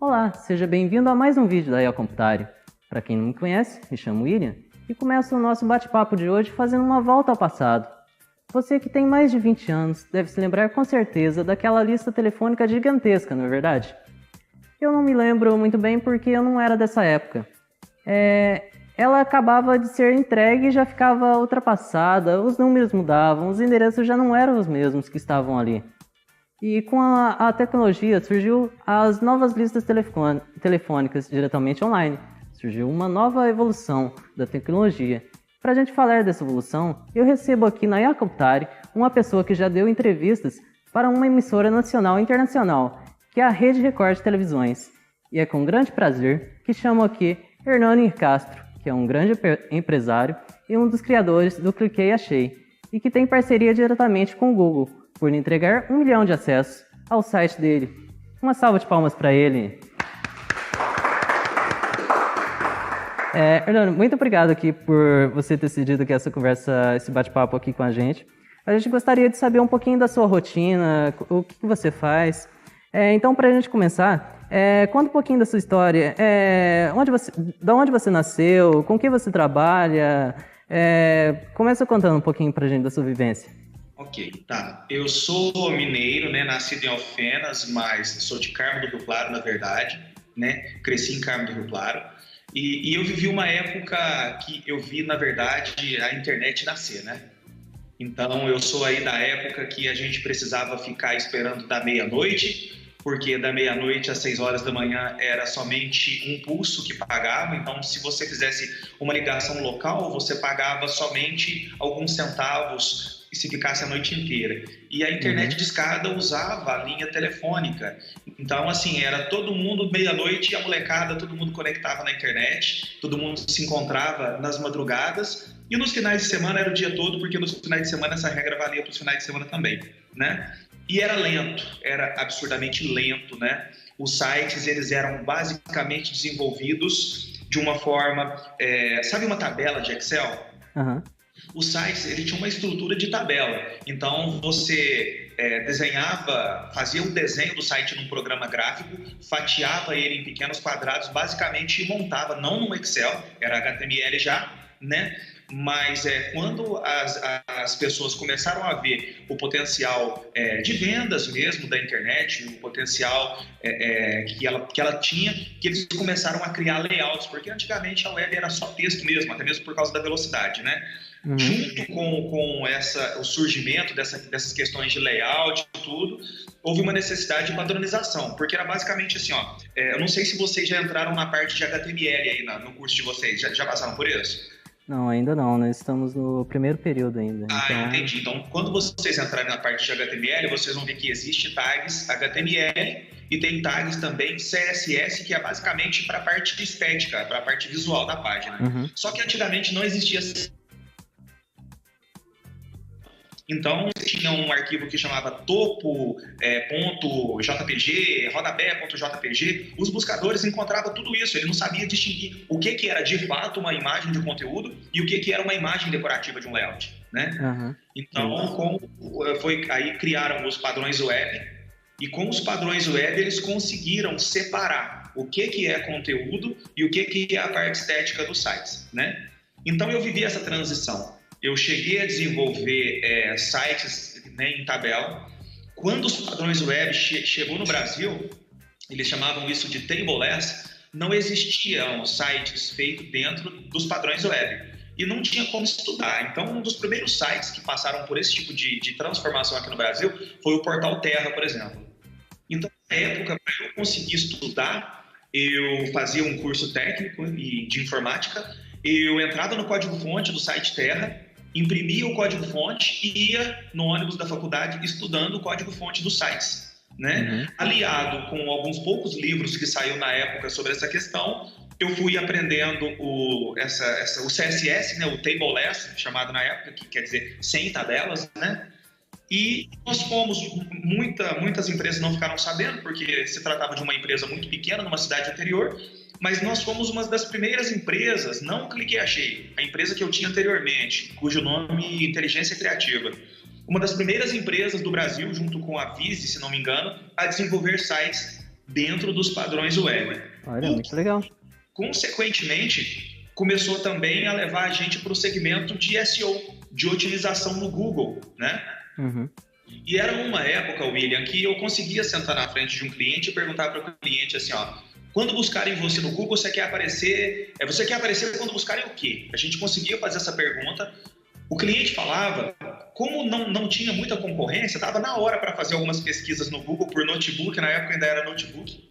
Olá, seja bem-vindo a mais um vídeo da IA Computare. Para quem não me conhece, me chamo William e começo o nosso bate-papo de hoje fazendo uma volta ao passado. Você que tem mais de 20 anos deve se lembrar com certeza daquela lista telefônica gigantesca, não é verdade? Eu não me lembro muito bem porque eu não era dessa época. Ela acabava de ser entregue e já ficava ultrapassada, os números mudavam, os endereços já não eram os mesmos que estavam ali. E com a tecnologia surgiu as novas listas telefônicas diretamente online. Surgiu uma nova evolução da tecnologia. Para a gente falar dessa evolução, eu recebo aqui na IA Computare uma pessoa que já deu entrevistas para uma emissora nacional e internacional, que é a Rede Record de Televisões. E é com grande prazer que chamo aqui Hernani Castro, que é um grande empresário e um dos criadores do Cliquei e Achei, e que tem parceria diretamente com o Google, por entregar 1 milhão de acessos ao site dele. Uma salva de palmas para ele. Hernani, muito obrigado aqui por você ter decidido que essa conversa, esse bate-papo aqui com a gente. A gente gostaria de saber um pouquinho da sua rotina, o que você faz. Então, para a gente começar, conta um pouquinho da sua história. Da onde você nasceu, com quem você trabalha. Começa contando um pouquinho para a gente da sua vivência. Ok, tá. Eu sou mineiro, né? Nascido em Alfenas, mas sou de Carmo do Rio Claro, na verdade, né? Cresci em Carmo do Rio Claro. E eu vivi uma época que eu vi, na verdade, a internet nascer, né? Então, eu sou aí da época que a gente precisava ficar esperando da meia-noite, porque da meia-noite às 6 horas da manhã era somente um pulso que pagava. Então, se você fizesse uma ligação local, você pagava somente alguns centavos e se ficasse a noite inteira. E a internet discada usava a linha telefônica. Então, assim, era todo mundo meia-noite e a molecada, todo mundo conectava na internet, todo mundo se encontrava nas madrugadas e nos finais de semana era o dia todo, porque nos finais de semana essa regra valia para os finais de semana também, né? E era lento, era absurdamente lento, né? Os sites, eles eram basicamente desenvolvidos de uma forma... sabe uma tabela de Excel? Uhum. Os sites, ele tinha uma estrutura de tabela. Então, você fazia um desenho do site num programa gráfico, fatiava ele em pequenos quadrados, basicamente, e montava, não no Excel, era HTML já, né? Mas quando as pessoas começaram a ver o potencial de vendas mesmo da internet, o potencial que ela tinha, que eles começaram a criar layouts, porque antigamente a web era só texto mesmo, até mesmo por causa da velocidade, né? Junto com o surgimento dessas questões de layout e tudo, houve uma necessidade de padronização, porque era basicamente assim, eu não sei se vocês já entraram na parte de HTML aí no curso de vocês, já passaram por isso? Não, ainda não. Nós estamos no primeiro período ainda. Entendi. Então, quando vocês entrarem na parte de HTML, vocês vão ver que existe tags HTML e tem tags também CSS, que é basicamente para a parte estética, para a parte visual da página. Só que antigamente não existia. Então, tinha um arquivo que chamava topo.jpg, rodapé.jpg. Os buscadores encontravam tudo isso. Ele não sabia distinguir o que era de fato uma imagem de conteúdo e o que era uma imagem decorativa de um layout, né? Então, aí criaram os padrões web. E com os padrões web, eles conseguiram separar o que é conteúdo e o que é a parte estética dos sites, né? Então, eu vivi essa transição. Eu cheguei a desenvolver sites, né, em tabela. Quando os padrões web chegou no Brasil, eles chamavam isso de tableless, não existiam sites feitos dentro dos padrões web. E não tinha como estudar. Então, um dos primeiros sites que passaram por esse tipo de transformação aqui no Brasil foi o Portal Terra, por exemplo. Então, na época, para eu conseguir estudar, eu fazia um curso técnico de informática, eu entrava no código-fonte do site Terra, imprimia o código-fonte e ia no ônibus da faculdade estudando o código-fonte dos sites, né? Aliado com alguns poucos livros que saiu na época sobre essa questão, eu fui aprendendo o CSS, né? O tableless, chamado na época, que quer dizer sem tabelas, né? E nós fomos, muitas empresas não ficaram sabendo, porque se tratava de uma empresa muito pequena, numa cidade interior, mas nós fomos uma das primeiras empresas, não Cliquei e Achei, a empresa que eu tinha anteriormente, cujo nome Inteligência Criativa. Uma das primeiras empresas do Brasil, junto com a Vise, se não me engano, a desenvolver sites dentro dos padrões web. Olha, muito legal. Consequentemente, começou também a levar a gente para o segmento de SEO, de otimização no Google, né? Uhum. E era uma época, William, que eu conseguia sentar na frente de um cliente e perguntar para o cliente assim, ó, quando buscarem você no Google, você quer aparecer quando buscarem o quê? A gente conseguia fazer essa pergunta. O cliente falava, como não tinha muita concorrência, dava na hora para fazer algumas pesquisas no Google por notebook, na época ainda era notebook.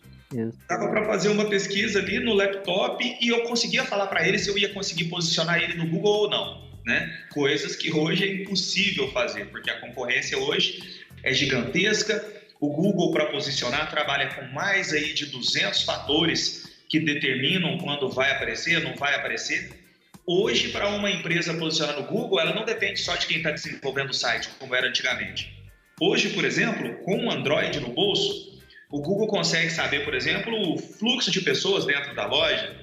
Dava para fazer uma pesquisa ali no laptop e eu conseguia falar para ele se eu ia conseguir posicionar ele no Google ou não, né? Coisas que hoje é impossível fazer, porque a concorrência hoje é gigantesca. O Google, para posicionar, trabalha com mais aí de 200 fatores que determinam quando vai aparecer, não vai aparecer. Hoje, para uma empresa posicionar no Google, ela não depende só de quem está desenvolvendo o site, como era antigamente. Hoje, por exemplo, com o Android no bolso, o Google consegue saber, por exemplo, o fluxo de pessoas dentro da loja.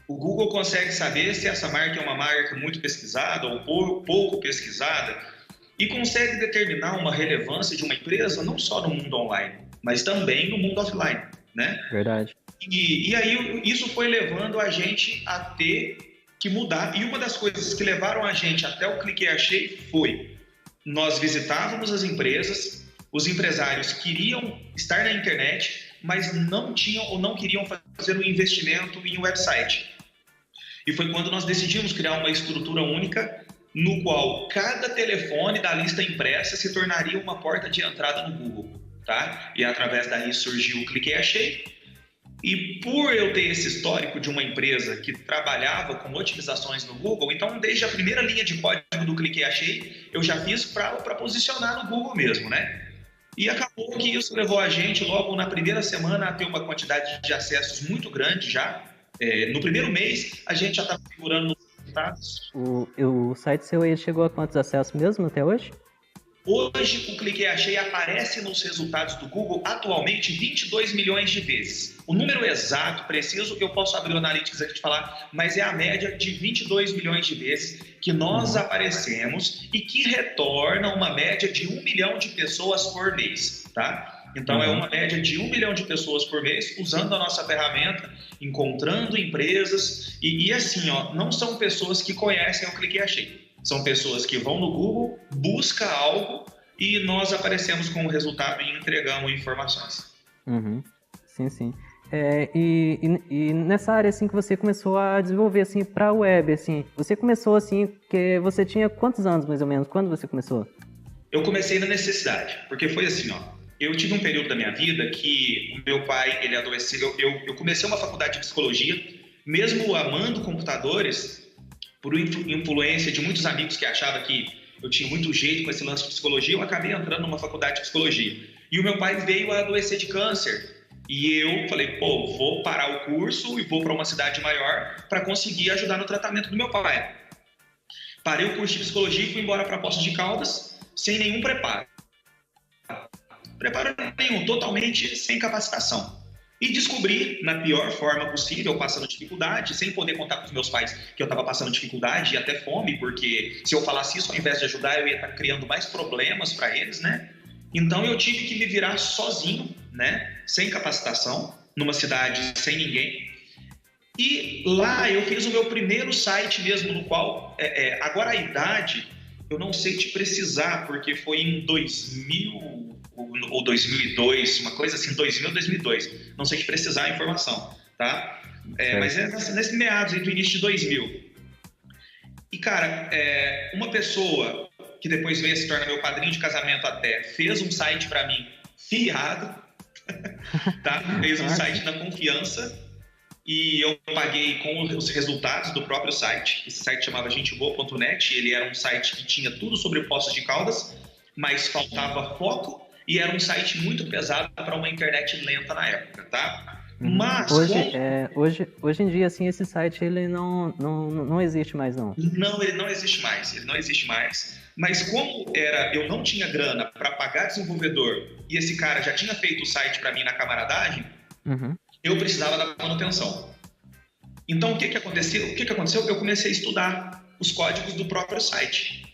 O Google consegue saber se essa marca é uma marca muito pesquisada ou pouco pesquisada e consegue determinar uma relevância de uma empresa não só no mundo online, mas também no mundo offline, né? Verdade. E aí isso foi levando a gente a ter que mudar. E uma das coisas que levaram a gente até o Cliquei Achei foi: nós visitávamos as empresas, os empresários queriam estar na internet, mas não tinham ou não queriam fazer um investimento em um website. E foi quando nós decidimos criar uma estrutura única, no qual cada telefone da lista impressa se tornaria uma porta de entrada no Google, tá? E através daí surgiu o Cliquei Achei. E por eu ter esse histórico de uma empresa que trabalhava com otimizações no Google, então desde a primeira linha de código do Cliquei Achei, eu já fiz para posicionar no Google mesmo, né? E acabou que isso levou a gente logo na primeira semana a ter uma quantidade de acessos muito grande já. No primeiro mês, a gente já estava figurando nos resultados. O site seu aí chegou a quantos acessos mesmo até hoje? Hoje, o Cliquei Achei aparece nos resultados do Google atualmente 22 milhões de vezes. O número exato, preciso, eu posso abrir o Analytics aqui e falar, mas é a média de 22 milhões de vezes que nós aparecemos e que retorna uma média de 1 milhão de pessoas por mês, tá? Então, é uma média de 1 milhão de pessoas por mês usando a nossa ferramenta, encontrando empresas e assim, ó, não são pessoas que conhecem o Cliquei Achei. São pessoas que vão no Google, buscam algo e nós aparecemos com o resultado e entregamos informações. Uhum. Sim, sim. E nessa área assim que você começou a desenvolver assim para a web, assim, você começou assim que você tinha quantos anos mais ou menos? Quando você começou? Eu comecei na necessidade, porque foi assim, ó. Eu tive um período da minha vida que o meu pai, ele adoeceu. Eu comecei uma faculdade de psicologia, mesmo amando computadores, por influência de muitos amigos que achavam que eu tinha muito jeito com esse lance de psicologia, eu acabei entrando numa faculdade de psicologia. E o meu pai veio a adoecer de câncer. E eu falei, vou parar o curso e vou para uma cidade maior para conseguir ajudar no tratamento do meu pai. Parei o curso de psicologia e fui embora para Poços de Caldas sem nenhum preparo. Preparo nenhum, totalmente sem capacitação. E descobri, na pior forma possível, passando dificuldade, sem poder contar com os meus pais que eu estava passando dificuldade e até fome, porque se eu falasse isso, ao invés de ajudar, eu ia estar criando mais problemas para eles, né? Então eu tive que me virar sozinho, né? Sem capacitação, numa cidade sem ninguém. E lá eu fiz o meu primeiro site mesmo, no qual, agora a idade, eu não sei te precisar, porque foi em 2000 ou 2002, uma coisa assim, 2000, 2002. Não sei te precisar a informação, tá? Mas é nesse meados do início de 2000. E, cara, uma pessoa que depois veio se tornar meu padrinho de casamento até, fez um site para mim fiado, tá? Fez um site na confiança e eu paguei com os resultados do próprio site. Esse site chamava genteboa.net, ele era um site que tinha tudo sobre Poços de Caldas, mas faltava foco e era um site muito pesado para uma internet lenta na época, tá? Mas hoje em dia, assim, esse site ele não existe mais, não. Não, ele não existe mais. Mas como eu não tinha grana para pagar desenvolvedor e esse cara já tinha feito o site para mim na camaradagem, eu precisava da manutenção. Então, o que aconteceu? Eu comecei a estudar os códigos do próprio site.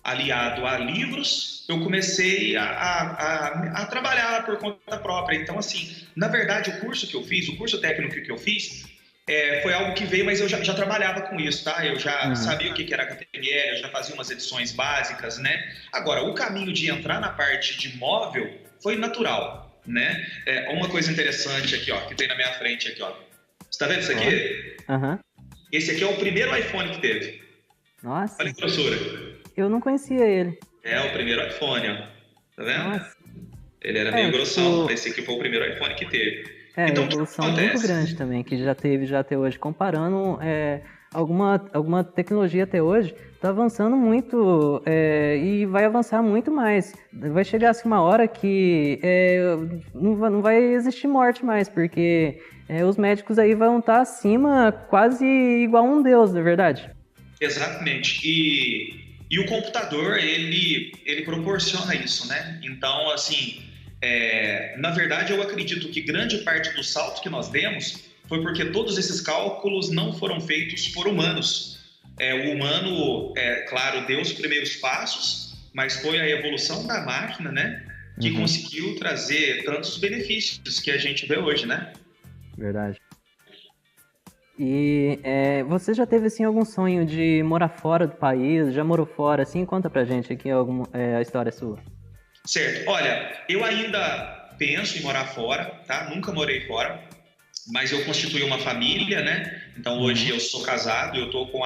aliado a livros, eu comecei a trabalhar por conta própria. Então, assim, na verdade, o curso técnico que eu fiz, foi algo que veio, mas eu já trabalhava com isso, tá? Eu já sabia o que era HTML, eu já fazia umas edições básicas, né? Agora, o caminho de entrar na parte de móvel foi natural, né? Uma coisa interessante aqui, ó, que tem na minha frente aqui, ó. Você tá vendo isso aqui? Esse aqui é o primeiro iPhone que teve. Nossa. Olha a grossura. Eu não conhecia ele. É o primeiro iPhone, ó. Tá vendo? Nossa. Ele era meio grossão. Esse aqui foi o primeiro iPhone que teve. Então, uma evolução muito grande também, que já teve já até hoje. Comparando alguma tecnologia até hoje, está avançando muito e vai avançar muito mais. Vai chegar assim, uma hora que não vai existir morte mais, porque os médicos aí vão estar acima, quase igual um deus, na verdade. Exatamente. E o computador, ele proporciona isso, né? Então, assim, na verdade, eu acredito que grande parte do salto que nós demos foi porque todos esses cálculos não foram feitos por humanos. O humano, claro, deu os primeiros passos, mas foi a evolução da máquina, né, que conseguiu trazer tantos benefícios que a gente vê hoje, né? Verdade. E você já teve, assim, algum sonho de morar fora do país? Já morou fora, assim? Conta pra gente aqui a história sua. Certo. Olha, eu ainda penso em morar fora, tá? Nunca morei fora, mas eu constituí uma família, né? Então, hoje eu sou casado, eu tô com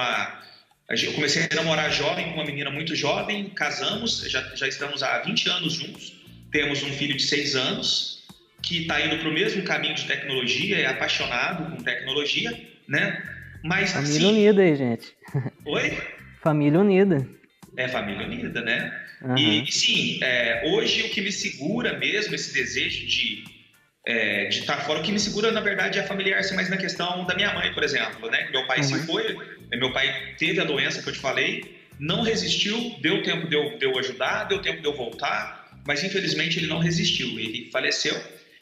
eu comecei a namorar jovem, com uma menina muito jovem, casamos, já estamos há 20 anos juntos, temos um filho de 6 anos, que está indo para o mesmo caminho de tecnologia, é apaixonado com tecnologia, né? Mas, família assim... unida aí, gente. Oi? Família unida. Família unida, né? E sim, hoje o que me segura mesmo, esse desejo de estar fora, o que me segura, na verdade, é familiar, assim, mas na questão da minha mãe, por exemplo, né? Meu pai se foi, meu pai teve a doença que eu te falei, não resistiu, deu tempo de eu ajudar, deu tempo de eu voltar, mas infelizmente ele não resistiu, ele faleceu.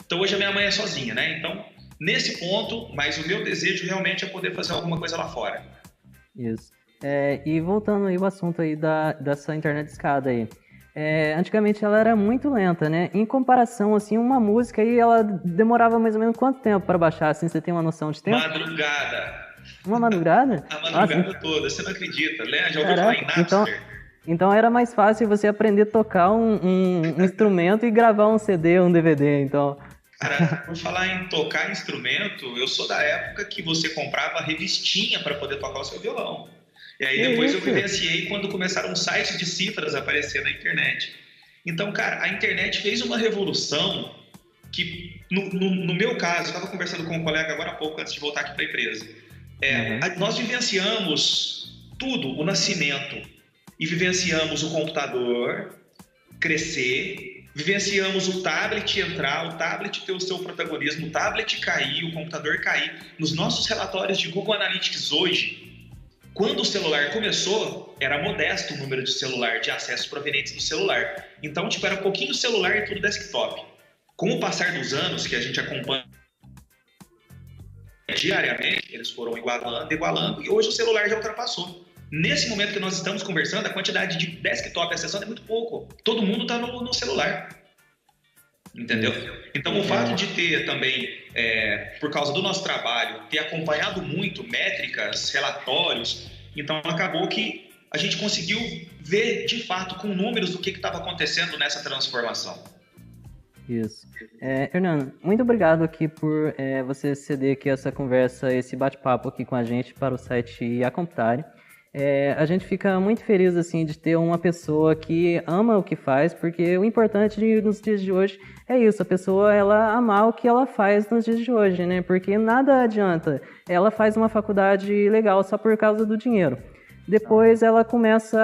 Então hoje a minha mãe é sozinha, né? Então, nesse ponto, mas o meu desejo realmente é poder fazer alguma coisa lá fora. Isso. E voltando aí ao assunto aí dessa internet escada aí. Antigamente ela era muito lenta, né? Em comparação, assim, uma música aí, ela demorava mais ou menos quanto tempo para baixar, assim, você tem uma noção de tempo? Madrugada. Uma madrugada? A madrugada toda, você não acredita, né? Já ouviu falar em Napster? Então era mais fácil você aprender a tocar um instrumento e gravar um CD, um DVD, então... Cara, por falar em tocar instrumento, eu sou da época que você comprava revistinha para poder tocar o seu violão. E aí depois eu vivenciei quando começaram os sites de cifras a aparecer na internet. Então, cara, a internet fez uma revolução que, no meu caso, eu estava conversando com um colega agora há pouco, antes de voltar aqui para a empresa. Nós vivenciamos tudo, o nascimento, e vivenciamos o computador crescer, vivenciamos o tablet entrar, o tablet ter o seu protagonismo, o tablet cair, o computador cair. Nos nossos relatórios de Google Analytics hoje, quando o celular começou, era modesto o número de celular, de acessos provenientes do celular. Então, era pouquinho celular e tudo desktop. Com o passar dos anos, que a gente acompanha diariamente, eles foram igualando, e hoje o celular já ultrapassou. Nesse momento que nós estamos conversando, a quantidade de desktop acessando é muito pouco. Todo mundo está no celular. Entendeu? Então, o fato de ter também, por causa do nosso trabalho, ter acompanhado muito métricas, relatórios, então acabou que a gente conseguiu ver, de fato, com números, o que estava acontecendo nessa transformação. Isso. Hernando, muito obrigado aqui por você ceder aqui essa conversa, esse bate-papo aqui com a gente para o site A Computare. A gente fica muito feliz assim de ter uma pessoa que ama o que faz, porque o importante nos dias de hoje é isso, a pessoa ela amar o que ela faz nos dias de hoje, né? Porque nada adianta, ela faz uma faculdade legal só por causa do dinheiro. Depois ela começa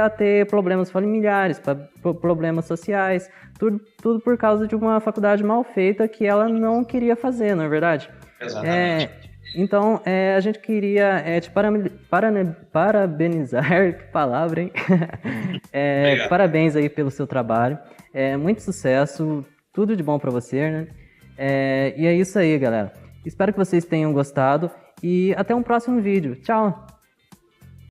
a ter problemas familiares, problemas sociais, tudo por causa de uma faculdade mal feita que ela não queria fazer, não é verdade? Exatamente. Então, a gente queria te parabenizar, que palavra, hein? Parabéns aí pelo seu trabalho, muito sucesso, tudo de bom para você, né? E é isso aí, galera. Espero que vocês tenham gostado e até um próximo vídeo. Tchau!